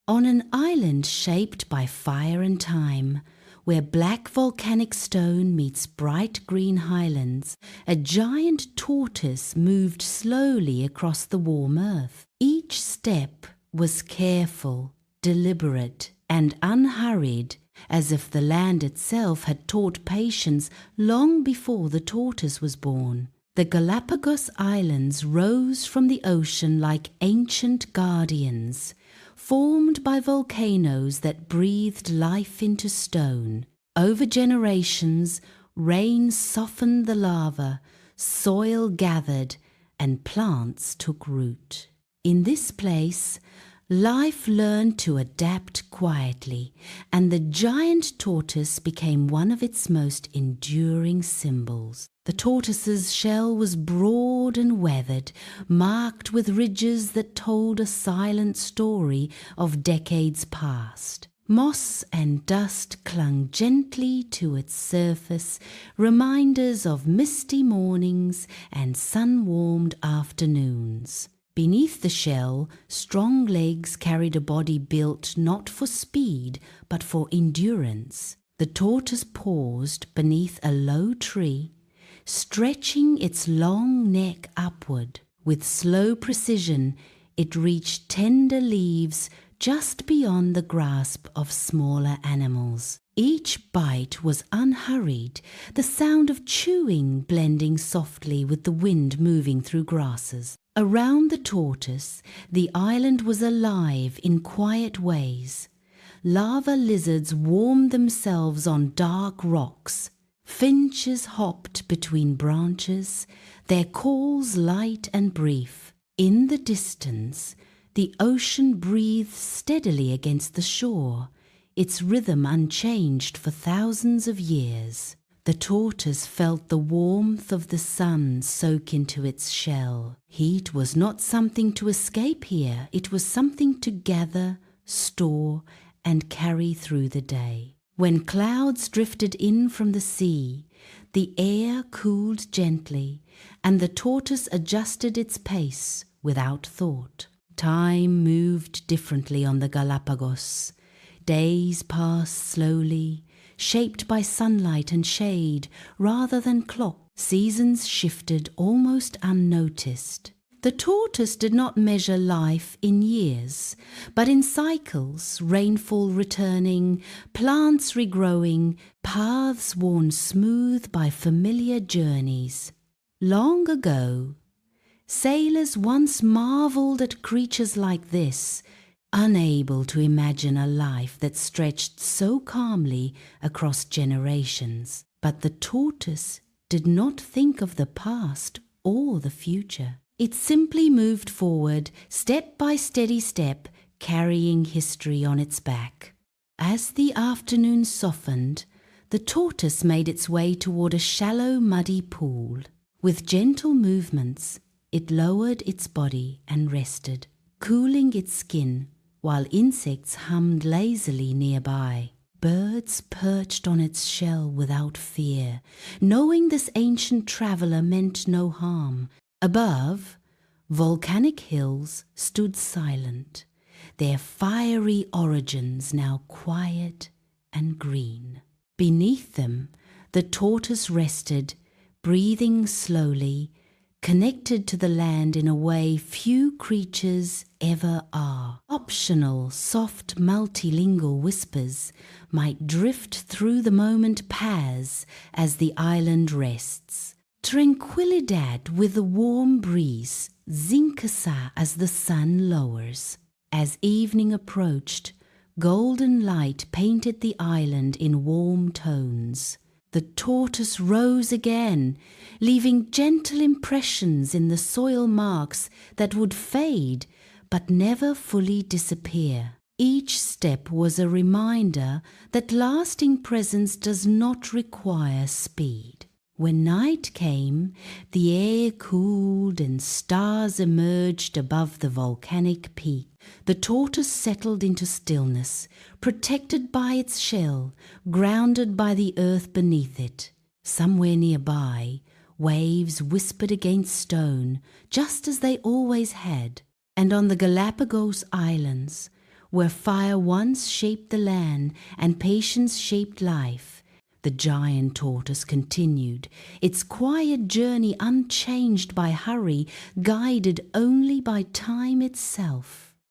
On an island shaped by fire and time, where black volcanic stone meets bright green highlands, a giant tortoise moved slowly across the warm earth. Each step was careful, deliberate, and unhurried, as if the land itself had taught patience long before the tortoise was born. The Galápagos Islands rose from the ocean like ancient guardians, formed by volcanoes that breathed life into stone. Over generations, rain softened the lava, soil gathered, and plants took root. In this place, life learned to adapt quietly, and the giant tortoise became one of its most enduring symbols. The tortoise's shell was broad and weathered, marked with ridges that told a silent story of decades past. Moss and dust clung gently to its surface, reminders of misty mornings and sun-warmed afternoons. Beneath the shell, strong legs carried a body built not for speed, but for endurance. The tortoise paused beneath a low tree, stretching its long neck upward. With slow precision, it reached tender leaves just beyond the grasp of smaller animals. Each bite was unhurried, the sound of chewing blending softly with the wind moving through grasses. Around the tortoise, the island was alive in quiet ways. Lava lizards warmed themselves on dark rocks. Finches hopped between branches, their calls light and brief. In the distance, the ocean breathed steadily against the shore, its rhythm unchanged for thousands of years. The tortoise felt the warmth of the sun soak into its shell. Heat was not something to escape here, it was something to gather, store, and carry through the day. When clouds drifted in from the sea, the air cooled gently, and the tortoise adjusted its pace without thought. Time moved differently on the Galápagos. Days passed slowly, shaped by sunlight and shade rather than clock. Seasons shifted almost unnoticed. The tortoise did not measure life in years, but in cycles, rainfall returning, plants regrowing, paths worn smooth by familiar journeys. Long ago, sailors once marveled at creatures like this, unable to imagine a life that stretched so calmly across generations. But the tortoise did not think of the past or the future. It simply moved forward, step by steady step, carrying history on its back. As the afternoon softened, the tortoise made its way toward a shallow, muddy pool. With gentle movements, it lowered its body and rested, cooling its skin, while insects hummed lazily nearby. Birds perched on its shell without fear, knowing this ancient traveler meant no harm. Above, volcanic hills stood silent, their fiery origins now quiet and green. Beneath them, the tortoise rested, breathing slowly, connected to the land in a way few creatures ever are. Optional, soft, multilingual whispers might drift through the moment paths as the island rests. Tranquilidad with a warm breeze, zinkasa as the sun lowers. As evening approached, golden light painted the island in warm tones. The tortoise rose again, leaving gentle impressions in the soil marks that would fade but never fully disappear. Each step was a reminder that lasting presence does not require speed. When night came, the air cooled and stars emerged above the volcanic peak. The tortoise settled into stillness, protected by its shell, grounded by the earth beneath it. Somewhere nearby, waves whispered against stone, just as they always had. And on the Galápagos Islands, Where fire once shaped the land and patience shaped life, the giant tortoise continued, its quiet journey unchanged by hurry, guided only by time itself.